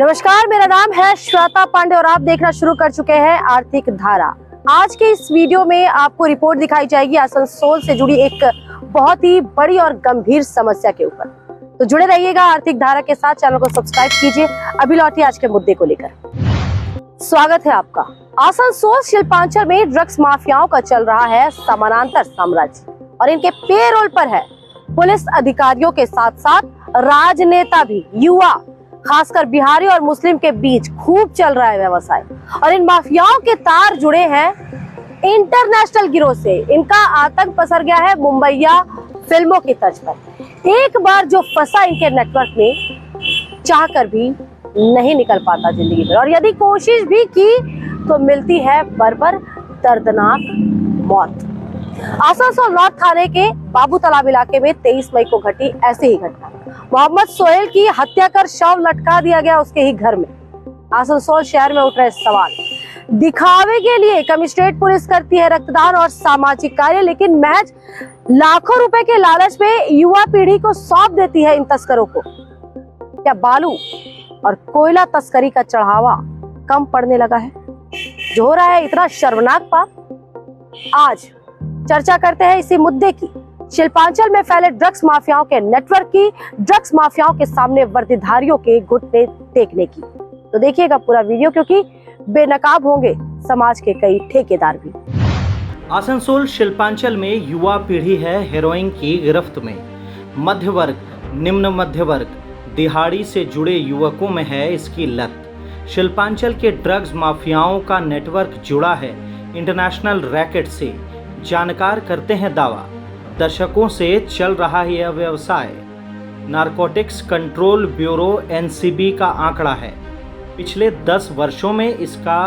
नमस्कार, मेरा नाम है श्वेता पांडे और आप देखना शुरू कर चुके हैं आर्थिक धारा। आज के इस वीडियो में आपको रिपोर्ट दिखाई जाएगी आसनसोल से जुड़ी एक बहुत ही बड़ी और गंभीर समस्या के ऊपर। तो जुड़े रहिएगा आर्थिक धारा के साथ, चैनल को सब्सक्राइब कीजिए। अभी लौटिए आज के मुद्दे को लेकर। स्वागत है आपका। आसनसोल शिल्पांचल में ड्रग्स माफियाओं का चल रहा है समानांतर साम्राज्य और इनके पेरोल पर है पुलिस अधिकारियों के साथ साथ राजनेता भी। युवा खासकर बिहारी और मुस्लिम के बीच खूब चल रहा है व्यवसाय और इन माफियाओं के तार जुड़े हैं इंटरनेशनल गिरोह से। इनका आतंक पसर गया है मुंबईया फिल्मों की तर्ज पर। एक बार जो फंसा इनके नेटवर्क में चाहकर भी नहीं निकल पाता जिंदगी में, और यदि कोशिश भी की तो मिलती है बर्बर दर्दनाक मौत। आसनसोल नॉर्थ थाने के बाबू तालाब इलाके में 23 मई को घटी ऐसी ही घटना। मोहम्मद सोहेल की हत्या कर शव लटका दिया गया उसके ही घर में। आसनसोल शहर में उठ रहे सवाल। दिखावे के लिए कमिश्नरेट पुलिस करती है रक्तदान और सामाजिक कार्य, लेकिन महज लाखों रुपए के लालच में युवा पीढ़ी को सौंप देती है इन तस्करों को। क्या बालू और कोयला तस्करी का चढ़ावा कम पड़ने लगा है? जो हो रहा है इतना शर्मनाक पाप। आज चर्चा करते हैं इसी मुद्दे की, शिल्पांचल में फैले ड्रग्स माफियाओं के नेटवर्क की, ड्रग्स माफियाओं के सामने वर्दीधारियों के घुटने टेकने की। तो देखिएगा पूरा वीडियो, क्योंकि बेनकाब होंगे समाज के कई ठेकेदार भी। आसनसोल शिल्पांचल में युवा पीढ़ी है हेरोइन की गिरफ्त में। मध्य वर्ग, निम्न मध्य वर्ग, दिहाड़ी से जुड़े युवकों में है इसकी लत। शिल्पांचल के ड्रग्स माफियाओं का नेटवर्क जुड़ा है इंटरनेशनल रैकेट से। जानकार करते हैं दावा, दशकों से चल रहा है यह व्यवसाय। नारकोटिक्स कंट्रोल ब्यूरो एनसीबी का आंकड़ा है, पिछले 10 वर्षों में इसका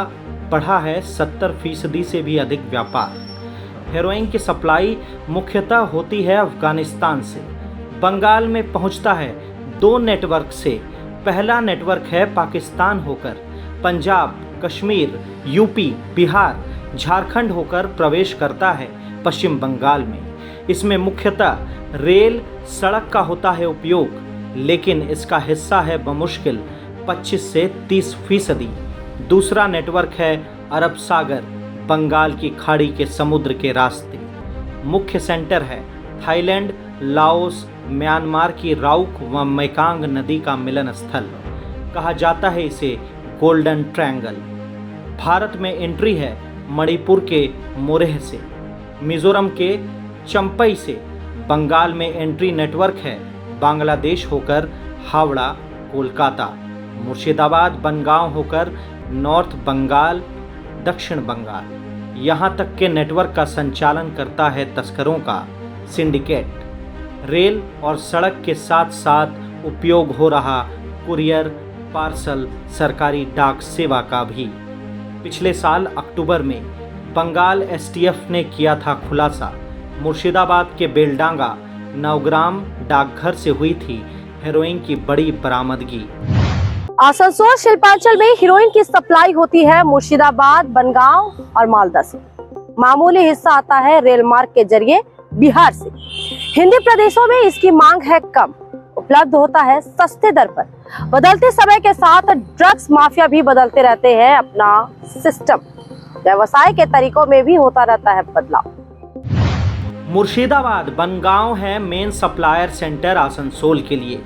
बढ़ा है 70% से भी अधिक व्यापार। हेरोइन की सप्लाई मुख्यतः होती है अफगानिस्तान से। बंगाल में पहुंचता है 2 नेटवर्क से। पहला नेटवर्क है पाकिस्तान होकर पंजाब, कश्मीर, यूपी, बिहार, झारखंड होकर प्रवेश करता है पश्चिम बंगाल में। इसमें मुख्यतः रेल, सड़क का होता है उपयोग, लेकिन इसका हिस्सा है बमुश्किल 25 से 30%। दूसरा नेटवर्क है अरब सागर, बंगाल की खाड़ी के समुद्र के रास्ते। मुख्य सेंटर है थाईलैंड, लाओस, म्यांमार की राउक व मेकांग नदी का मिलन स्थल। कहा जाता है इसे गोल्डन ट्रायंगल। भारत में एंट्री है मणिपुर के मोरेह से, मिजोरम के चंपई से। बंगाल में एंट्री नेटवर्क है बांग्लादेश होकर हावड़ा, कोलकाता, मुर्शिदाबाद, बनगांव होकर नॉर्थ बंगाल, दक्षिण बंगाल। यहाँ तक के नेटवर्क का संचालन करता है तस्करों का सिंडिकेट। रेल और सड़क के साथ साथ उपयोग हो रहा कुरियर, पार्सल, सरकारी डाक सेवा का भी। पिछले साल अक्टूबर में बंगाल एसटीएफ ने किया था खुलासा। मुर्शिदाबाद के बेलडांगा नवग्राम डाकघर से हुई थी हेरोइन की बड़ी बरामदगी। आसनसोल शिल्पांचल में हीरोइन की सप्लाई होती है मुर्शिदाबाद, बनगांव और मालदा से। मामूली हिस्सा आता है रेल मार्ग के जरिए बिहार से। हिंदी प्रदेशों में इसकी मांग है कम, उपलब्ध होता है सस्ते दर पर। बदलते समय के साथ ड्रग्स माफिया भी बदलते रहते हैं अपना सिस्टम। व्यवसाय के तरीकों में भी होता रहता है बदलाव। मुर्शिदाबाद, बनगांव है मेन सप्लायर सेंटर आसनसोल के लिए।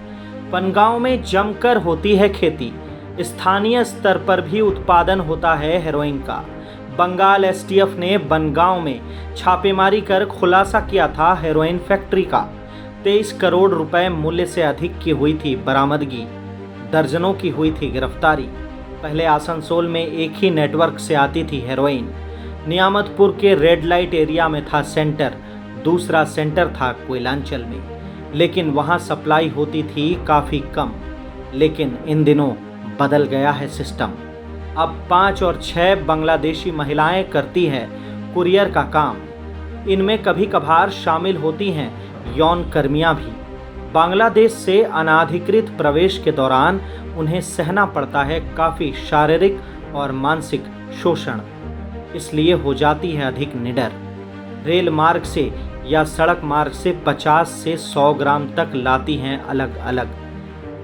बनगांव में जमकर होती है खेती। स्थानीय स्तर पर भी उत्पादन होता है हेरोइन का। बंगाल एसटीएफ ने बनगांव में छापेमारी कर खुलासा किया था हेरोइन फैक्ट्री का। 23 करोड़ रुपए मूल्य से अधिक की हुई थी बरामदगी। दर्जनों की हुई थी गिरफ्तारी। पहले आसनसोल में एक ही नेटवर्क से आती थी हेरोइन। नियामतपुर के रेड लाइट एरिया में था सेंटर। दूसरा सेंटर था कोयलांचल में, लेकिन वहां सप्लाई होती थी काफ़ी कम। लेकिन इन दिनों बदल गया है सिस्टम। अब 5 और 6 बांग्लादेशी महिलाएं करती हैं कुरियर का काम। इनमें कभी कभार शामिल होती हैं यौन कर्मियां भी। बांग्लादेश से अनाधिकृत प्रवेश के दौरान उन्हें सहना पड़ता है काफ़ी शारीरिक और मानसिक शोषण, इसलिए हो जाती है अधिक निडर। रेल मार्ग से या सड़क मार्ग से 50 से 100 ग्राम तक लाती हैं अलग अलग।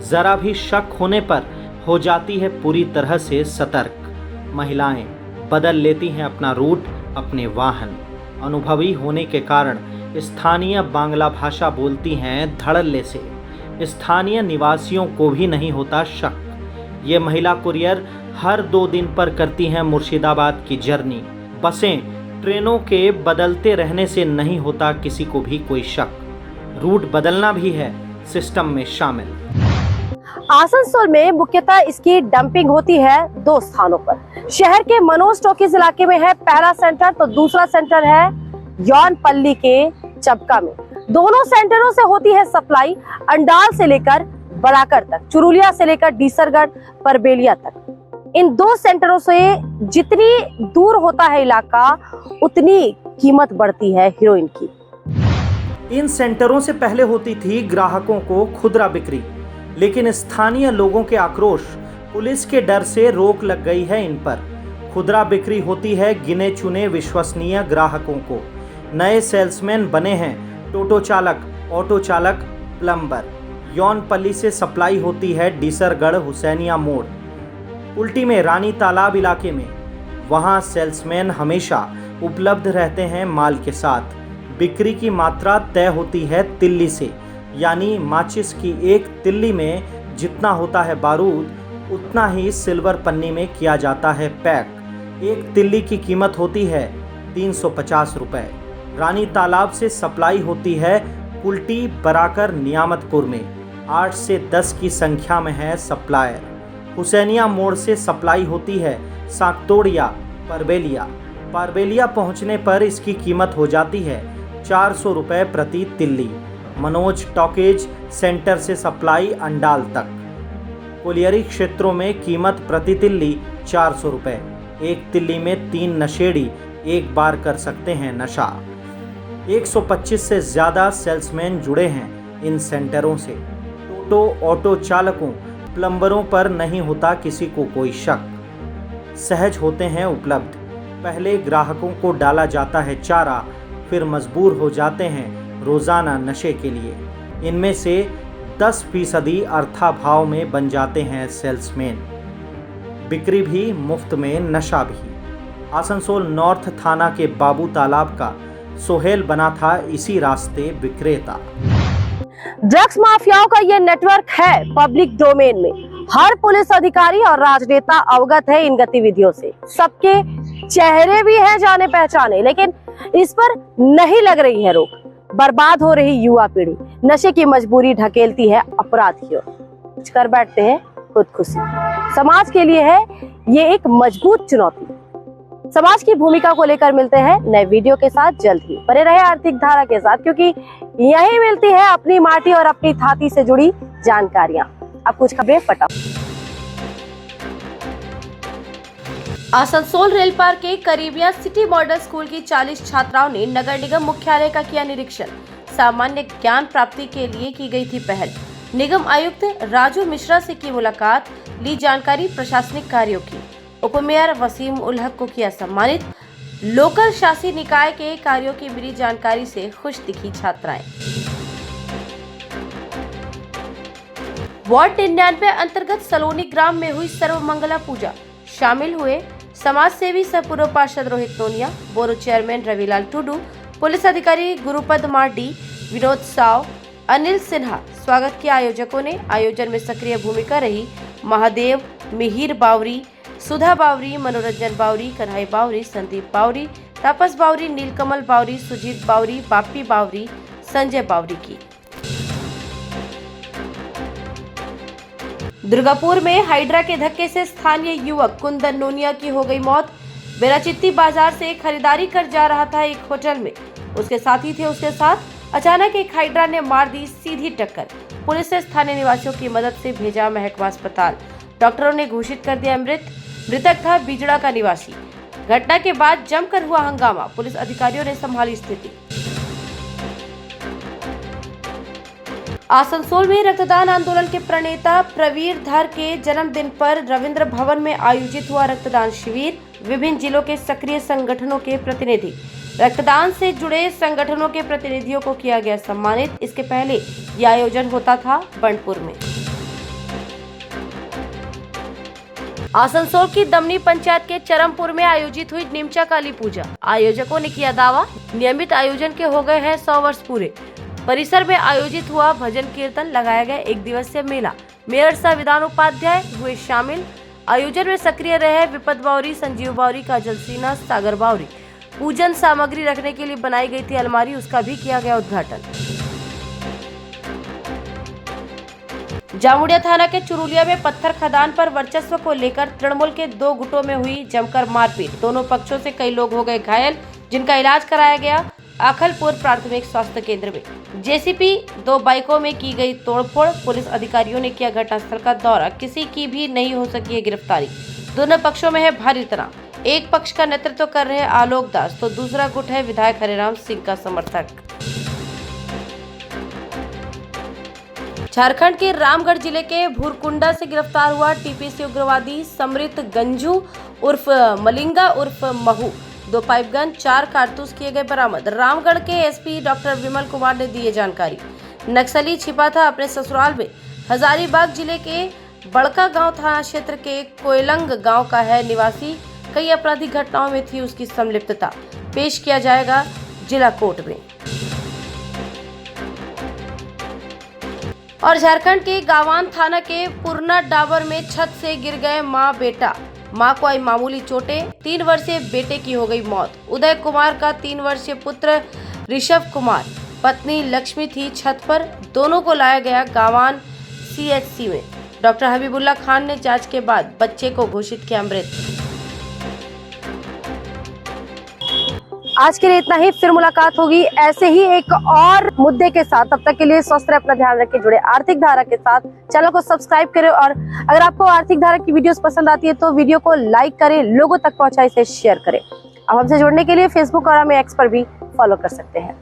ज़रा भी शक होने पर हो जाती है पूरी तरह से सतर्क। महिलाएं बदल लेती हैं अपना रूट, अपने वाहन। अनुभवी होने के कारण स्थानीय बांग्ला भाषा बोलती हैं धड़ल्ले से। स्थानीय निवासियों को भी नहीं होता शक। ये महिला कुरियर हर 2 दिन पर करती हैं मुर्शिदाबाद की जर्नी। बसें, ट्रेनों के बदलते रहने से नहीं होता किसी को भी कोई शक। रूट बदलना भी है सिस्टम में शामिल। आसनसोल में मुख्यतः इसकी डंपिंग होती है 2 स्थानों पर। शहर के मनोज टॉकीज इलाके में है पहला सेंटर, तो दूसरा सेंटर है यौनपल्ली के चबका में। दोनों सेंटरों से होती है सप्लाई अंडाल से लेकर बराकर तक, चुरुलिया से लेकर डीसरगढ़ परबेलिया तक। इन 2 सेंटरों से जितनी दूर होता है इलाका, उतनी कीमत बढ़ती है हीरोइन की। इन सेंटरों से पहले होती थी ग्राहकों को खुदरा बिक्री, लेकिन स्थानीय लोगों के आक्रोश, पुलिस के डर से रोक लग गई है इन पर। खुदरा बिक्री होती है गिने चुने विश्वसनीय ग्राहकों को। नए सेल्समैन बने हैं टोटो चालक, ऑटो चालक, प्लम्बर। यौनपल्ली से सप्लाई होती है डीसरगढ़ हुसैनिया मोड़। उल्टी में रानी तालाब इलाके में, वहाँ सेल्समैन हमेशा उपलब्ध रहते हैं माल के साथ। बिक्री की मात्रा तय होती है तिल्ली से, यानी माचिस की एक तिल्ली में जितना होता है बारूद, उतना ही सिल्वर पन्नी में किया जाता है पैक। एक तिल्ली की कीमत होती है 350 रुपये। रानी तालाब से सप्लाई होती है कुल्टी बराकर नियामतपुर में। 8 से 10 की संख्या में है सप्लायर। हुसैनिया मोड़ से सप्लाई होती है साकतोड़िया, परबेलिया। परबेलिया पहुंचने पर इसकी कीमत हो जाती है 400 रुपये प्रति तिल्ली। मनोज टॉकीज सेंटर से सप्लाई अंडाल तक। कोलियरी क्षेत्रों में कीमत प्रति तिल्ली 400 रुपये। एक तिल्ली में 3 नशेड़ी एक बार कर सकते हैं नशा। 125 से ज़्यादा सेल्समैन जुड़े हैं इन सेंटरों से। टोटो ऑटो चालकों, प्लम्बरों पर नहीं होता किसी को कोई शक। सहज होते हैं उपलब्ध। पहले ग्राहकों को डाला जाता है चारा, फिर मजबूर हो जाते हैं रोज़ाना नशे के लिए। इनमें से 10% अर्थाभाव में बन जाते हैं सेल्समैन। बिक्री भी मुफ्त में, नशा भी। आसनसोल नॉर्थ थाना के बाबू तालाब का सोहेल बना था इसी रास्ते विक्रेता। ड्रग्स माफियाओं का ये नेटवर्क है पब्लिक डोमेन में। हर पुलिस अधिकारी और राजनेता अवगत है इन गतिविधियों से। सबके चेहरे भी हैं जाने पहचाने, लेकिन इस पर नहीं लग रही है रोक। बर्बाद हो रही युवा पीढ़ी नशे की मजबूरी ढकेलती है अपराध की ओर। कुछ कर बैठते हैं खुदकुशी। समाज के लिए है ये एक मजबूत चुनौती। समाज की भूमिका को लेकर मिलते हैं नए वीडियो के साथ जल्द ही। बने रहे आर्थिक धारा के साथ, क्योंकि यही मिलती है अपनी माटी और अपनी थाती से जुड़ी जानकारियां। अब कुछ खबरें फटाफट। आसनसोल रेल पार्क के करीबिया सिटी मॉडल स्कूल की 40 छात्राओं ने नगर निगम मुख्यालय का किया निरीक्षण। सामान्य ज्ञान प्राप्ति के लिए की गई थी पहल। निगम आयुक्त राजू मिश्रा से की मुलाकात, ली जानकारी प्रशासनिक कार्यों की। उपमेयर वसीम उल हक को किया सम्मानित। लोकल शासी निकाय के कार्यों की मिली जानकारी से खुश दिखी छात्राएं। वार्ड 99 अंतर्गत सलोनी ग्राम में हुई सर्वमंगला पूजा। शामिल हुए समाज सेवी सह पूर्व पार्षद Rohit Nonia, borough chairman Ravilal Tudu, police अधिकारी गुरुपद मार्डी, विनोद साव, अनिल सिन्हा। स्वागत के आयोजकों ने आयोजन में सक्रिय भूमिका रही महादेव, मिहिर बावरी, सुधा बावरी, मनोरंजन बावरी, कन्हई बावरी, संदीप बावरी, तापस बावरी, नीलकमल बावरी, सुजीत बावरी, बापी बावरी, संजय बावरी की। दुर्गापुर में हाइड्रा के धक्के से स्थानीय युवक कुंदन नोनिया की हो गई मौत। बेराचित्ती बाजार से खरीदारी कर जा रहा था एक होटल में, उसके साथी थे उसके साथ। अचानक एक हाइड्रा ने मार दी सीधी टक्कर। पुलिस ने स्थानीय निवासियों की मदद से भेजा महकमा अस्पताल। डॉक्टरों ने घोषित कर दिया मृत। मृतक था बिजड़ा का निवासी। घटना के बाद जमकर हुआ हंगामा। पुलिस अधिकारियों ने संभाली स्थिति। आसनसोल में रक्तदान आंदोलन के प्रणेता प्रवीर धर के जन्मदिन पर रविंद्र भवन में आयोजित हुआ रक्तदान शिविर। विभिन्न जिलों के सक्रिय संगठनों के प्रतिनिधि, रक्तदान से जुड़े संगठनों के प्रतिनिधियों को किया गया सम्मानित। इसके पहले यह आयोजन होता था बंडपुर में। आसनसोल की दमनी पंचायत के चरमपुर में आयोजित हुई निमचा काली पूजा। आयोजकों ने किया दावा, नियमित आयोजन के हो गए हैं 100 वर्ष पूरे। परिसर में आयोजित हुआ भजन कीर्तन, लगाया गया 1 दिवसीय मेला। मेयर सह विधान उपाध्याय हुए शामिल। आयोजन में सक्रिय रहे विपत बावरी, संजीव बावरी, काजल सिन्हा, सागर बावरी। पूजन सामग्री रखने के लिए बनाई गई थी अलमारी, उसका भी किया गया उद्घाटन। जामुड़िया थाना के चुरुलिया में पत्थर खदान पर वर्चस्व को लेकर तृणमूल के 2 गुटों में हुई जमकर मारपीट। दोनों पक्षों से कई लोग हो गए घायल, जिनका इलाज कराया गया अखलपुर प्राथमिक स्वास्थ्य केंद्र में। जेसीपी 2 बाइकों में की गई तोड़फोड़। पुलिस अधिकारियों ने किया घटनास्थल का दौरा, किसी की भी नहीं हो सकी है गिरफ्तारी। दोनों पक्षों में है भारी तनाव। एक पक्ष का नेतृत्व कर रहे आलोक दास, तो दूसरा गुट है विधायक हरिराम सिंह का समर्थक। झारखंड के रामगढ़ जिले के भूरकुंडा से गिरफ्तार हुआ टीपीसी उग्रवादी समृत गंजू उर्फ मलिंगा उर्फ महू। 2 पाइप गन, 4 कारतूस किए गए बरामद। रामगढ़ के एसपी डॉक्टर विमल कुमार ने दी जानकारी। नक्सली छिपा था अपने ससुराल में। हजारीबाग जिले के बड़का गांव थाना क्षेत्र के कोयलंग गांव का है निवासी। कई आपराधिक घटनाओं में थी उसकी संलिप्तता। पेश किया जाएगा जिला कोर्ट में। और झारखंड के गावान थाना के पुरना डाबर में छत से गिर गए मां बेटा। मां को आई मामूली चोटें, 3 वर्षीय बेटे की हो गई मौत। उदय कुमार का 3 वर्षीय पुत्र ऋषभ कुमार, पत्नी लक्ष्मी थी छत पर। दोनों को लाया गया गावान सीएचसी में। डॉक्टर हबीबुल्ला खान ने जांच के बाद बच्चे को घोषित किया मृत। आज के लिए इतना ही, फिर मुलाकात होगी ऐसे ही एक और मुद्दे के साथ। तब तक के लिए स्वस्थ रहे, अपना ध्यान रखें, जुड़े आर्थिक धारा के साथ। चैनल को सब्सक्राइब करें और अगर आपको आर्थिक धारा की वीडियोस पसंद आती है तो वीडियो को लाइक करें, लोगों तक पहुंचाएं, इसे शेयर करें। अब हमसे जुड़ने के लिए फेसबुक और हमें एक्स पर भी फॉलो कर सकते हैं।